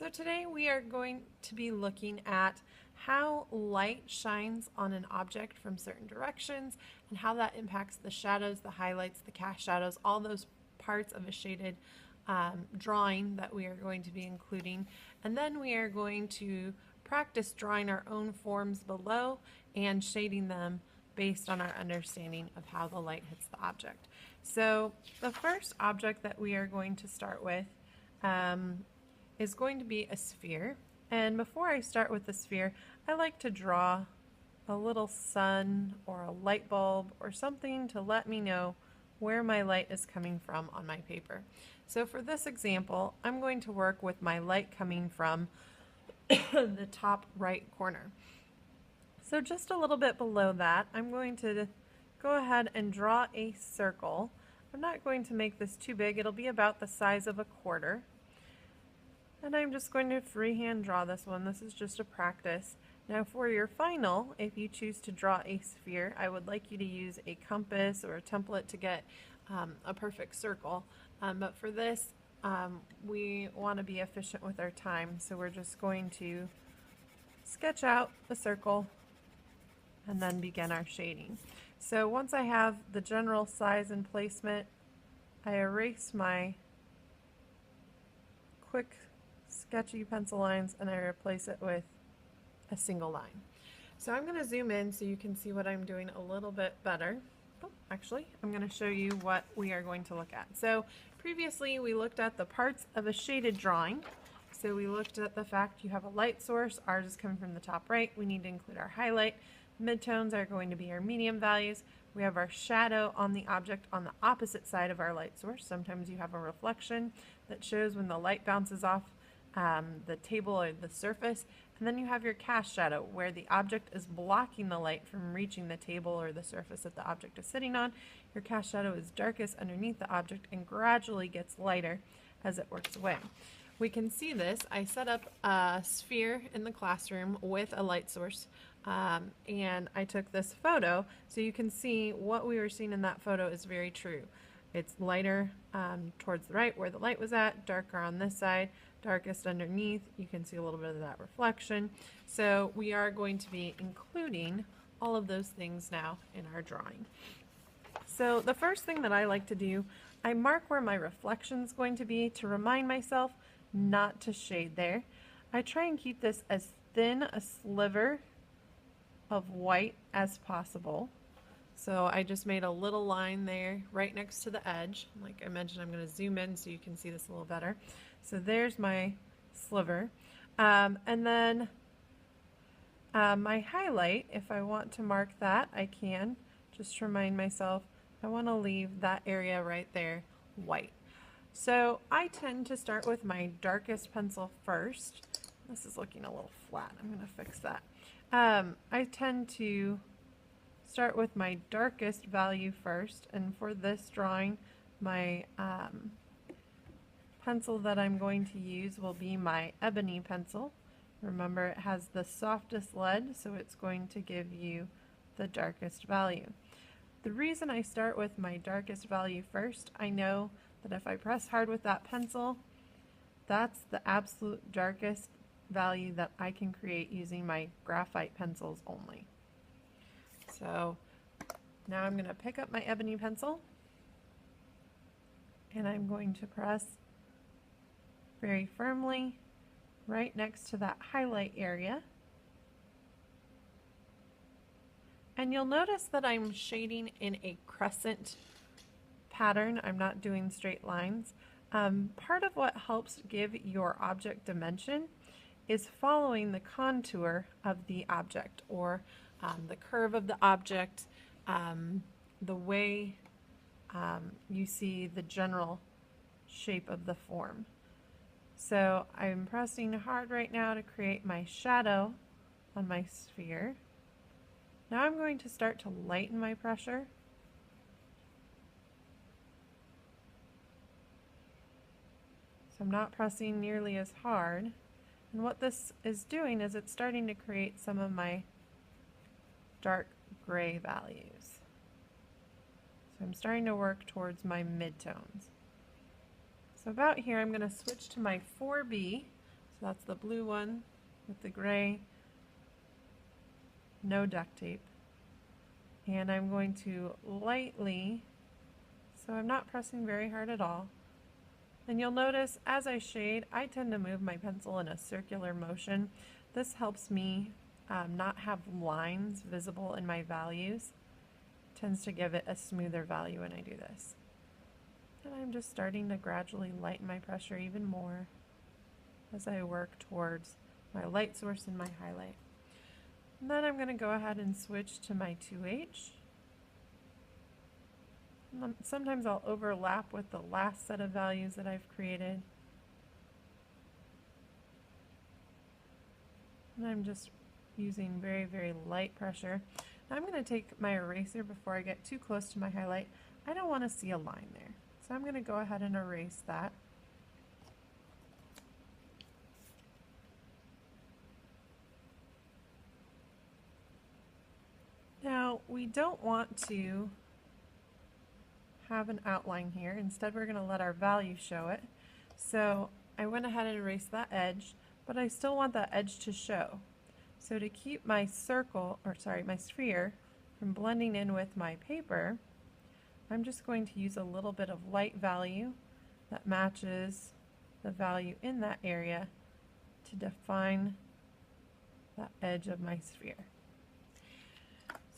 So today we are going to be looking at how light shines on an object from certain directions and how that impacts the shadows, the highlights, the cast shadows, all those parts of a shaded drawing that we are going to be including. And then we are going to practice drawing our own forms below and shading them based on our understanding of how the light hits the object. So the first object that we are going to start with is going to be a sphere. And before I start with the sphere, I like to draw a little sun or a light bulb or something to let me know where my light is coming from on my paper. So for this example, I'm going to work with my light coming from the top right corner. So just a little bit below that, I'm going to go ahead and draw a circle. I'm not going to make this too big. It'll be about the size of a quarter. And I'm just going to freehand draw this one. This is just a practice. Now for your final, if you choose to draw a sphere, I would like you to use a compass or a template to get a perfect circle. But for this, we want to be efficient with our time. So we're just going to sketch out a circle and then begin our shading. So once I have the general size and placement, I erase my quick sketchy pencil lines and I replace it with a single line. So I'm going to zoom in so you can see what I'm doing a little bit better. Oh, actually, I'm going to show you what we are going to look at. So previously we looked at the parts of a shaded drawing. So we looked at the fact you have a light source. Ours is coming from the top right. We need to include our highlight. Midtones are going to be our medium values. We have our shadow on the object on the opposite side of our light source. Sometimes you have a reflection that shows when the light bounces off the table or the surface. And then you have your cast shadow where the object is blocking the light from reaching the table or the surface that the object is sitting on. Your cast shadow is darkest underneath the object and gradually gets lighter as it works away. We can see this. I set up a sphere in the classroom with a light source and I took this photo so you can see what we were seeing in that photo is very true. It's lighter towards the right where the light was at, darker on this side, darkest underneath. You can see a little bit of that reflection. So we are going to be including all of those things now in our drawing. So the first thing that I like to do, I mark where my reflection is going to be to remind myself not to shade there. I try and keep this as thin a sliver of white as possible. So I just made a little line there right next to the edge. Like I mentioned, I'm going to zoom in so you can see this a little better. So there's my sliver. And then my highlight, if I want to mark that, I can. Just remind myself I want to leave that area right there white. So I tend to start with my darkest pencil first. This is looking a little flat. I'm going to fix that. I tend to start with my darkest value first, and for this drawing, my pencil that I'm going to use will be my ebony pencil. Remember, it has the softest lead, so it's going to give you the darkest value. The reason I start with my darkest value first, I know that if I press hard with that pencil, that's the absolute darkest value that I can create using my graphite pencils only. So now I'm going to pick up my ebony pencil and I'm going to press very firmly right next to that highlight area. And you'll notice that I'm shading in a crescent pattern. I'm not doing straight lines. Part of what helps give your object dimension is following the contour of the object or the curve of the object, the way you see the general shape of the form. So I'm pressing hard right now to create my shadow on my sphere. Now I'm going to start to lighten my pressure. So I'm not pressing nearly as hard. And what this is doing is it's starting to create some of my dark gray values. So I'm starting to work towards my midtones. So about here I'm going to switch to my 4B. So that's the blue one with the gray, no duct tape. And I'm going to lightly, so I'm not pressing very hard at all. And you'll notice as I shade, I tend to move my pencil in a circular motion. This helps me not have lines visible in my values. It tends to give it a smoother value when I do this. And I'm just starting to gradually lighten my pressure even more as I work towards my light source and my highlight. And then I'm going to go ahead and switch to my 2H. Sometimes I'll overlap with the last set of values that I've created. And I'm just using very, very light pressure. Now I'm going to take my eraser before I get too close to my highlight. I don't want to see a line there. So I'm going to go ahead and erase that. Now we don't want to have an outline here. Instead, we're going to let our value show it. So I went ahead and erased that edge, but I still want that edge to show. So to keep my my sphere from blending in with my paper, I'm just going to use a little bit of light value that matches the value in that area to define that edge of my sphere.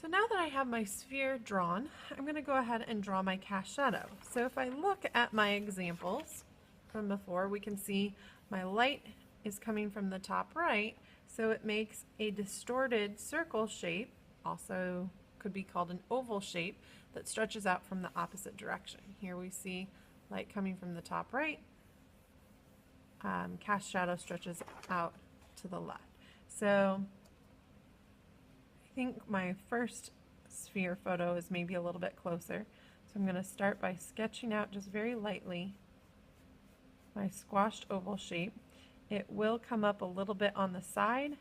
So now that I have my sphere drawn, I'm going to go ahead and draw my cast shadow. So if I look at my examples from before, we can see my light is coming from the top right, so it makes a distorted circle shape, also could be called an oval shape, that stretches out from the opposite direction. Here we see light coming from the top right, cast shadow stretches out to the left. So I think my first sphere photo is maybe a little bit closer. So I'm going to start by sketching out just very lightly my squashed oval shape. It will come up a little bit on the side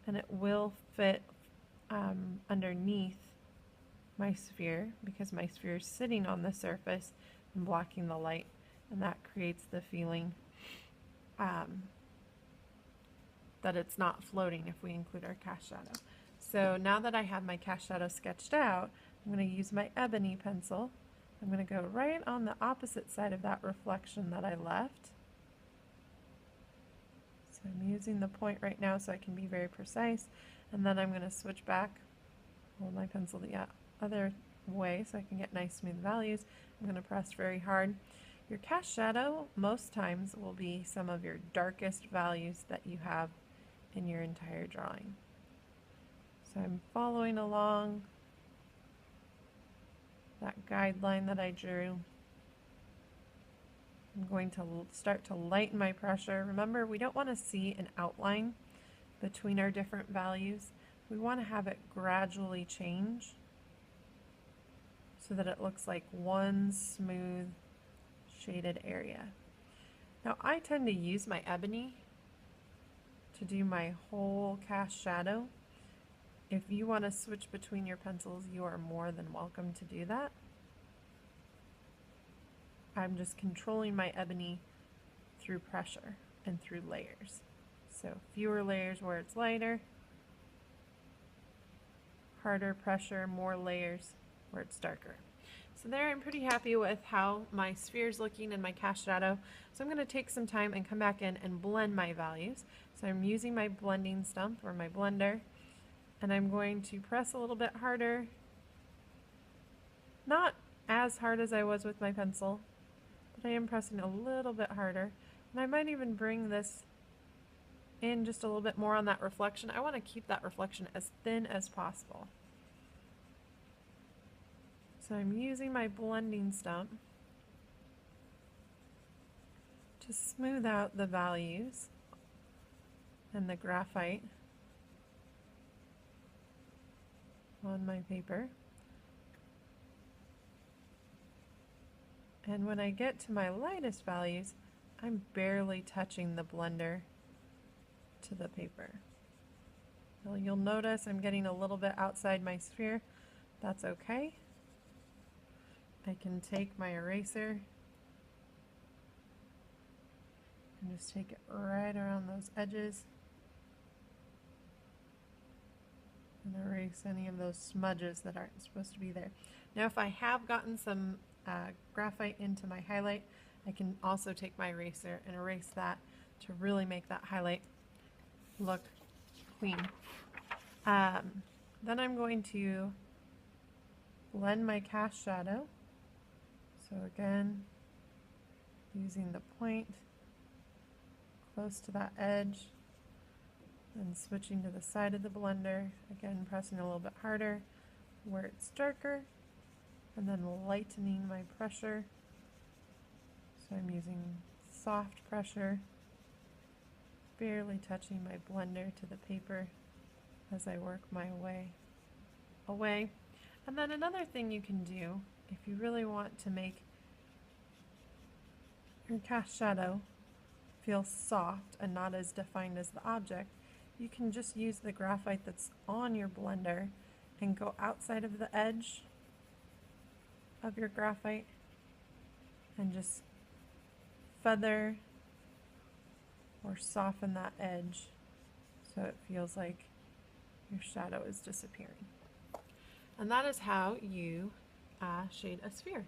and it will fit underneath my sphere because my sphere is sitting on the surface and blocking the light, and that creates the feeling that it's not floating if we include our cast shadow. So now that I have my cast shadow sketched out, I'm going to use my ebony pencil. I'm going to go right on the opposite side of that reflection that I left. So I'm using the point right now so I can be very precise, and then I'm going to switch back, hold my pencil the other way so I can get nice smooth values. I'm going to press very hard. Your cast shadow most times will be some of your darkest values that you have in your entire drawing. So I'm following along that guideline that I drew. I'm going to start to lighten my pressure. Remember, we don't want to see an outline between our different values. We want to have it gradually change so that it looks like one smooth shaded area. Now I tend to use my ebony to do my whole cast shadow. If you want to switch between your pencils, you are more than welcome to do that. I'm just controlling my ebony through pressure and through layers. So fewer layers where it's lighter, harder pressure, more layers where it's darker. So there, I'm pretty happy with how my sphere is looking and my cast shadow. So I'm going to take some time and come back in and blend my values. So I'm using my blending stump or my blender, and I'm going to press a little bit harder. Not as hard as I was with my pencil, but I am pressing a little bit harder. And I might even bring this in just a little bit more on that reflection. I want to keep that reflection as thin as possible. So I'm using my blending stump to smooth out the values and the graphite on my paper. And when I get to my lightest values, I'm barely touching the blender to the paper. Well, you'll notice I'm getting a little bit outside my sphere. That's okay. I can take my eraser And just take it right around those edges and erase any of those smudges that aren't supposed to be there. Now if I have gotten some graphite into my highlight, I can also take my eraser and erase that to really make that highlight look clean. Then I'm going to blend my cast shadow. So again, using the point close to that edge, and switching to the side of the blender, again pressing a little bit harder where it's darker, and then lightening my pressure. So I'm using soft pressure, barely touching my blender to the paper as I work my way away. And then another thing you can do, if you really want to make your cast shadow feel soft and not as defined as the object, you can just use the graphite that's on your blender and go outside of the edge of your graphite and just feather or soften that edge so it feels like your shadow is disappearing. And that is how you shade a sphere.